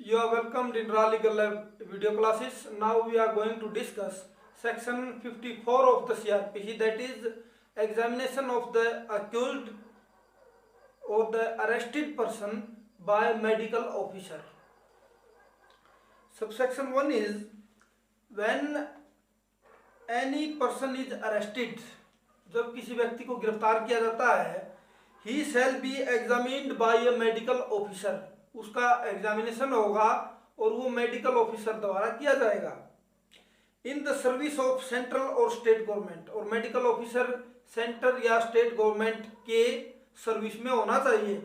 You are welcomed in Raw Legal Lab video classes. Now we are going to discuss section 54 of the CRPC, that is examination of the accused or the arrested person by medical officer. Subsection 1 is when any person is arrested, जब किसी व्यक्ति को गिरफ्तार किया जाता है, he shall be examined by a medical officer, उसका examination होगा और वो मेडिकल ऑफिसर द्वारा किया जाएगा. In the service of central और स्टेट गवर्नमेंट, और मेडिकल ऑफिसर सेंटर या स्टेट गवर्नमेंट के सर्विस में होना चाहिए.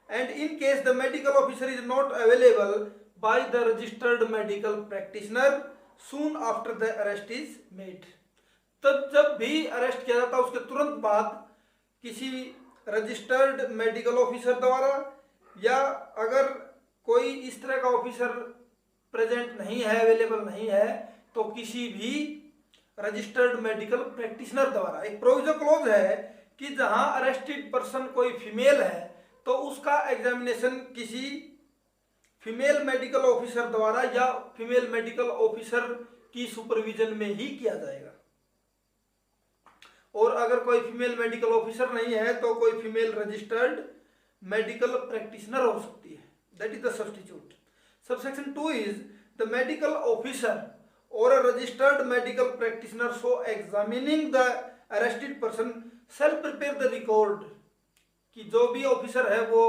And in case the medical officer is not available by the registered medical practitioner soon after the arrest is made, तब जब भी अरेस्ट किया जाता है उसके तुरंत बाद किसी रजिस्टर्ड मेडिकल ऑफिसर द्वारा, या अगर कोई इस तरह का ऑफिसर प्रेजेंट नहीं है, अवेलेबल नहीं है, तो किसी भी रजिस्टर्ड मेडिकल प्रैक्टिशनर द्वारा. एक प्रोविजो क्लॉज है कि जहां अरेस्टेड पर्सन कोई फीमेल है तो उसका एग्जामिनेशन किसी फीमेल मेडिकल ऑफिसर द्वारा या फीमेल मेडिकल ऑफिसर की सुपरविजन में ही किया जाएगा. और अगर कोई फीमेल मेडिकल ऑफिसर नहीं है तो कोई फीमेल रजिस्टर्ड मेडिकल प्रैक्टिशनर हो सकती है. That is the substitute. Subsection 2 is the medical officer और a registered medical practitioner so examining the arrested person self prepare the record, कि जो भी ऑफिसर है वो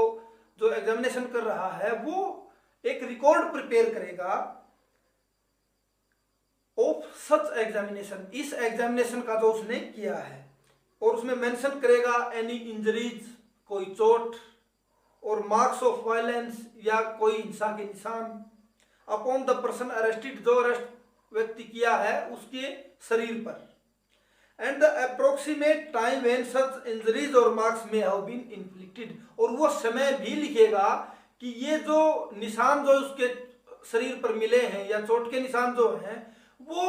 जो एग्जामिनेशन कर रहा है वो एक रिकॉर्ड प्रिपेयर करेगा ऑफ सच एग्जामिनेशन, इस एग्जामिनेशन का जो उसने किया है, और उसमें मेंशन करेगा एनी इंजरीज, कोई चोट, और मार्क्स ऑफ वायलेंस या कोई हिंसा के निशान अपॉन द पर्सन अरेस्टेड, जो अरेस्ट व्यक्ति किया है उसके शरीर पर. And the approximate time when such injuries और मार्क्स में हैव बीन इन्फ्लिक्टेड, और वो समय भी लिखेगा कि ये जो निशान जो उसके शरीर पर मिले हैं या चोट के निशान जो हैं वो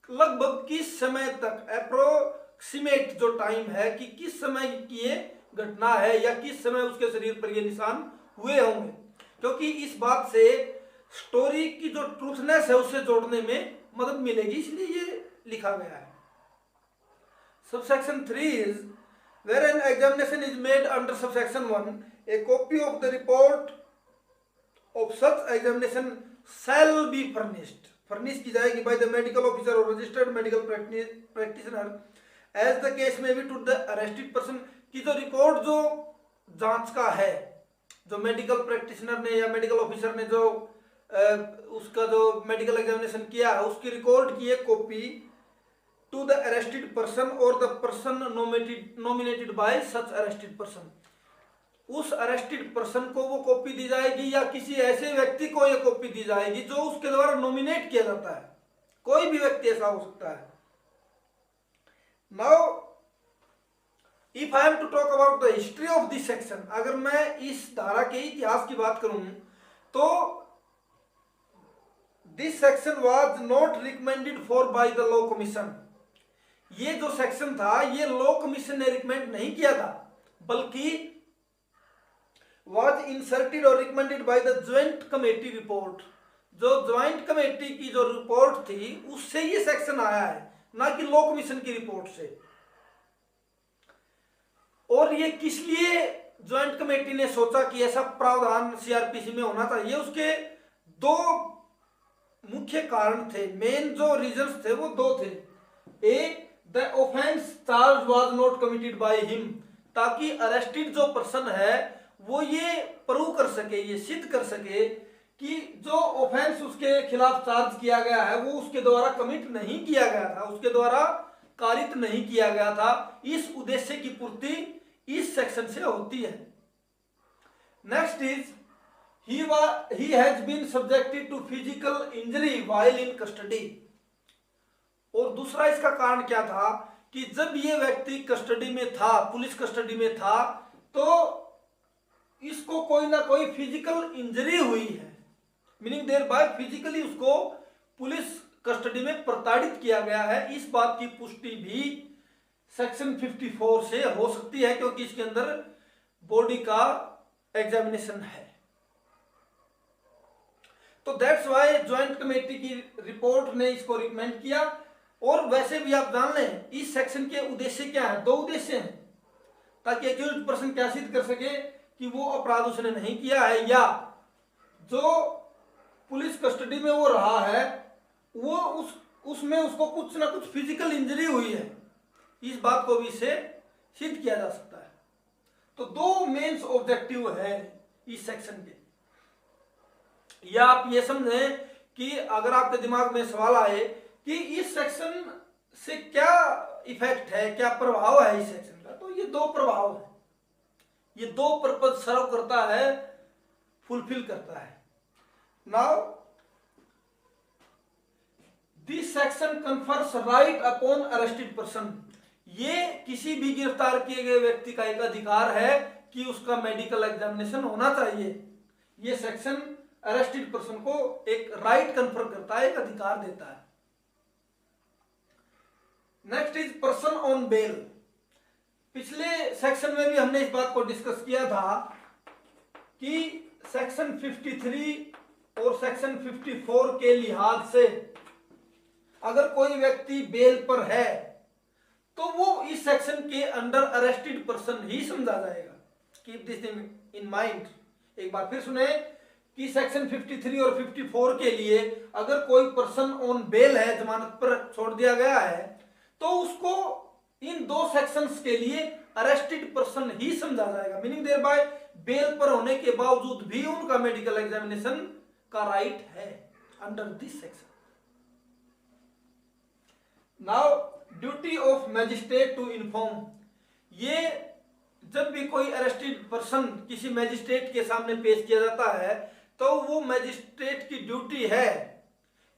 लगभग किस समय तक, अप्रोक्सीमेट जो टाइम है कि किस समय की ये घटना है या किस समय उसके शरीर पर ये निशान हुए होंगे, क्योंकि इस बात से स्टोरी की जो ट्रूथनेस है उससे जोड़ने में मदद मिलेगी, इसलिए ये लिखा गया है. Subsection 3 is where an examination is made under subsection 1, a copy of the report of such examination shall be furnished. Furnish की जाएगी by the medical officer or registered medical practitioner as the case may be to the arrested person, कि जो record जो जांच का है, जो medical practitioner ने या मेडिकल ऑफिसर ने जो उसका जो मेडिकल एग्जामिनेशन किया है उसकी रिकॉर्ड की एक copy to the arrested person और the person nominated by such arrested person, उस अरेस्टेड पर्सन को वो कॉपी दी जाएगी या किसी ऐसे व्यक्ति को ये कॉपी दी जाएगी जो उसके द्वारा नॉमिनेट किया जाता है. कोई भी व्यक्ति ऐसा हो सकता है. Now if I am to talk about the history of this section, अगर मैं इस धारा के इतिहास की बात करूं तो this section was not recommended for by the law commission. ये जो सेक्शन था ये लॉ कमीशन ने रिकमेंड नहीं किया था, बल्कि वाज इंसर्टेड और recommended by the joint committee report. जो ज्वाइंट कमेटी की जो रिपोर्ट थी उससे ये सेक्शन आया है, ना कि लॉ कमीशन की रिपोर्ट से. और ये किस लिए ज्वाइंट कमेटी ने सोचा कि ऐसा प्रावधान सीआरपीसी में होना चाहिए, उसके दो मुख्य कारण थे. मेन जो रीजंस थे वो दो थे. A, the offence charge was not committed by him, ताकि अरेस्टेड जो पर्सन है वो ये प्रूव कर सके, ये सिद्ध कर सके कि जो ऑफेंस उसके खिलाफ चार्ज किया गया है वो उसके द्वारा कमिट नहीं किया गया था, उसके द्वारा कारित नहीं किया गया था. इस उद्देश्य की पूर्ति इस सेक्शन से होती है. Next is he has been subjected to physical injury while in custody. और दूसरा इसका कारण क्या था कि जब ये व्यक्ति कस्टडी में था, पुलिस कस्टडी में था, तो इसको कोई ना कोई फिजिकल इंजरी हुई है, मीनिंग देयर बाय फिजिकली उसको पुलिस कस्टडी में प्रताड़ित किया गया है. इस बात की पुष्टि भी सेक्शन 54 से हो सकती है क्योंकि इसके अंदर बॉडी का एग्जामिनेशन है. तो दैट्स वाई ज्वाइंट कमेटी की रिपोर्ट ने इसको रिकमेंड किया। और वैसे भी आप जान लें इस सेक्शन के उद्देश्य क्या है, दो उद्देश्य हैं, ताकि एक्यूज्ड पर्सन क्या सिद्ध कर सके कि वो अपराध उसने नहीं किया है, या जो पुलिस कस्टडी में वो रहा है वो उसमें उसको कुछ ना कुछ फिजिकल इंजरी हुई है, इस बात को भी इससे सिद्ध किया जा सकता है। तो दो मेंस ऑब्जेक्टिव है इस सेक्शन के। या आप ये समझें कि अगर आपके दिमाग में सवाल आए कि इस सेक्शन से क्या इफेक्ट है, क्या प्रभाव है इस सेक्शन का, तो ये दो प्रभाव है, ये दो पर्पज सर्व करता है, फुलफिल करता है। Now this section confers right upon arrested person, ये किसी भी गिरफ्तार किए गए व्यक्ति का एक अधिकार है कि उसका मेडिकल एग्जामिनेशन होना चाहिए। ये सेक्शन अरेस्टेड पर्सन को एक राइट कन्फर करता है, एक अधिकार देता है। Next is person on bail. पिछले सेक्शन में भी हमने इस बात को डिस्कस किया था कि सेक्शन 53 और सेक्शन 54 के लिहाज से अगर कोई व्यक्ति बेल पर है तो वो इस सेक्शन के अंडर अरेस्टेड पर्सन ही समझा जाएगा। Keep this in mind. एक बार फिर सुने कि सेक्शन 53 और 54 के लिए अगर कोई पर्सन ऑन बेल है, जमानत पर छोड़ दिया गया है, तो उसको इन दो सेक्शंस के लिए अरेस्टेड पर्सन ही समझा जाएगा। मीनिंग देयर बाय बेल पर होने के बावजूद भी उनका मेडिकल एग्जामिनेशन का राइट है under this section. Now duty of magistrate to inform, ये जब भी कोई अरेस्टेड पर्सन किसी मैजिस्ट्रेट के सामने पेश किया जाता है तो वो मैजिस्ट्रेट की ड्यूटी है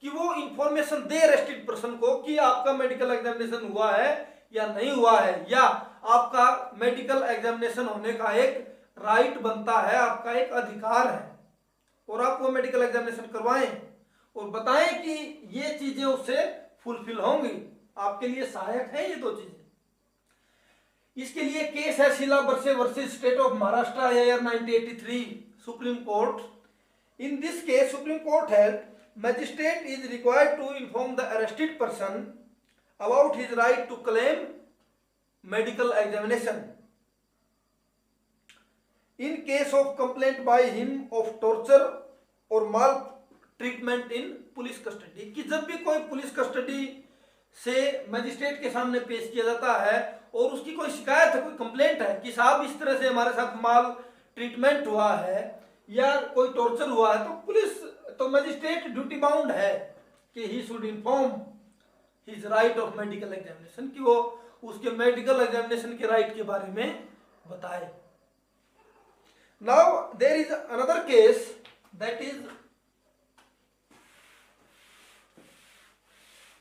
कि वो इंफॉर्मेशन दे अरेस्टेड पर्सन को कि आपका मेडिकल एग्जामिनेशन हुआ है या नहीं हुआ है, या आपका मेडिकल एग्जामिनेशन होने का एक राइट बनता है, आपका एक अधिकार है, और आप वो मेडिकल एग्जामिनेशन करवाएं और बताएं कि ये चीजें उससे फुलफिल होंगी, आपके लिए सहायक है ये दो चीजें। इसके लिए केस है Sheela Barse versus state of Maharashtra year 1983 supreme court. In this case supreme court held magistrate is required to inform the arrested person about his right to claim medical examination in case of complaint by him of torture or maltreatment in police custody। कि जब भी कोई police custody से magistrate के सामने पेश किया जाता है और उसकी कोई शिकायत है, कोई कंप्लेंट है कि साहब इस तरह से हमारे साथ माल ट्रीटमेंट हुआ है या कोई टॉर्चर हुआ है, तो पुलिस तो मजिस्ट्रेट ड्यूटी बाउंड है कि he should inform his right of medical examination, कि वो उसके मेडिकल एग्जामिनेशन के राइट के बारे में बताए। Now there is another case that is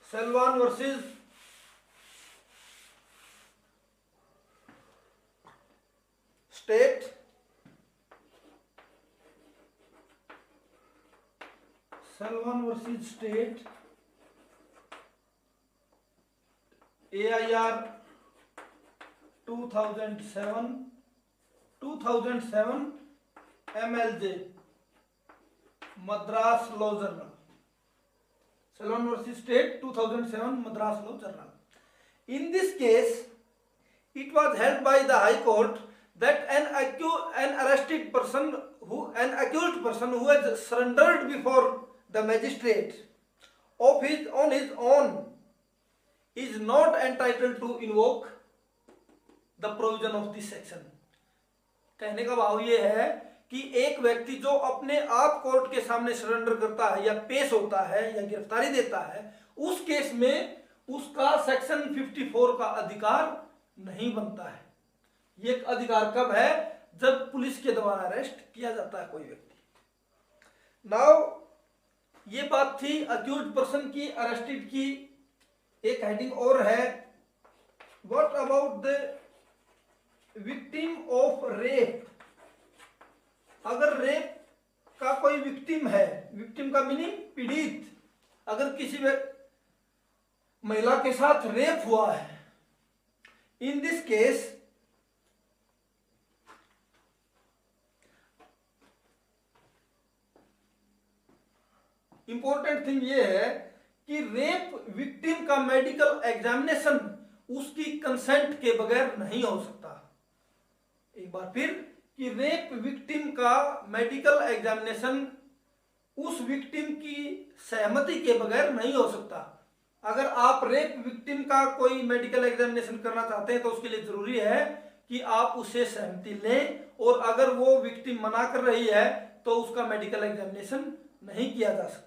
Selvan versus state. Selvan versus state AIR 2007 MLJ Madras law journal. Selvan versus state 2007 Madras law journal. In this case, it was held by the High Court that an accused person who has surrendered before the magistrate on his own is not entitled to invoke the provision of this section। कहने का भाव ये है कि एक व्यक्ति जो अपने आप कोर्ट के सामने सरेंडर करता है या पेश होता है या गिरफ्तारी देता है, उस केस में उसका सेक्शन 54 का अधिकार नहीं बनता है। ये अधिकार कब है? जब पुलिस के द्वारा अरेस्ट किया जाता है कोई व्यक्ति। नाउ ये बात थी अक्यूज्ड पर्सन की, अरेस्टेड की। एक हेडिंग और है, what about the victim of rape. अगर रेप का कोई विक्टिम है, विक्टिम का मीनिंग पीड़ित, अगर किसी महिला के साथ रेप हुआ है, इन दिस केस इंपॉर्टेंट थिंग ये है कि रेप विक्टिम का मेडिकल एग्जामिनेशन उसकी कंसेंट के बगैर नहीं हो सकता। एक बार फिर, कि रेप विक्टिम का मेडिकल एग्जामिनेशन उस विक्टिम की सहमति के बगैर नहीं हो सकता। अगर आप रेप विक्टिम का कोई मेडिकल एग्जामिनेशन करना चाहते हैं तो उसके लिए जरूरी है कि आप उससे सहमति लें, और अगर वो विक्टिम मना कर रही है तो उसका मेडिकल एग्जामिनेशन नहीं किया जा सकता।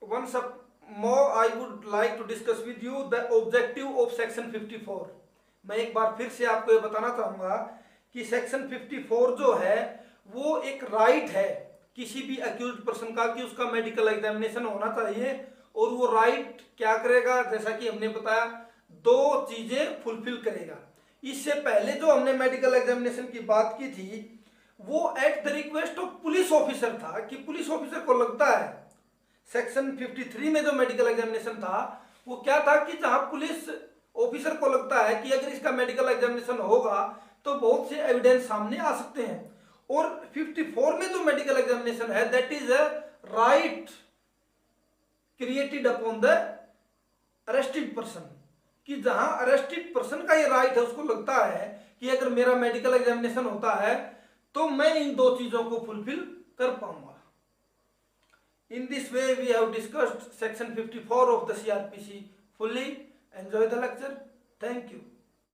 Once more I would like to discuss with you the objective of section 54। मैं एक बार फिर से आपको ये बताना चाहूंगा कि सेक्शन 54 जो है वो एक राइट है किसी भी अक्यूज्ड पर्सन का कि उसका मेडिकल एग्जामिनेशन होना चाहिए, और वो राइट क्या करेगा, जैसा कि हमने बताया, दो चीजें फुलफिल करेगा। इससे पहले जो हमने मेडिकल एग्जामिनेशन की बात की थी वो at the request of police officer था, कि पुलिस ऑफिसर को लगता है, सेक्शन 53 में जो मेडिकल एग्जामिनेशन था वो क्या था कि जहां पुलिस ऑफिसर को लगता है कि अगर इसका मेडिकल एग्जामिनेशन होगा तो बहुत से एविडेंस सामने आ सकते हैं, और 54 में जो मेडिकल एग्जामिनेशन है that is a right created upon the arrested person, कि जहां अरेस्टेड पर्सन का ये राइट है, उसको लगता है कि अगर मेरा मेडिकल एग्जामिनेशन होता है तो मैं इन दो चीजों को फुलफिल कर पाऊंगा। In this way we have discussed section 54 of the CRPC fully. Enjoy the lecture. Thank you.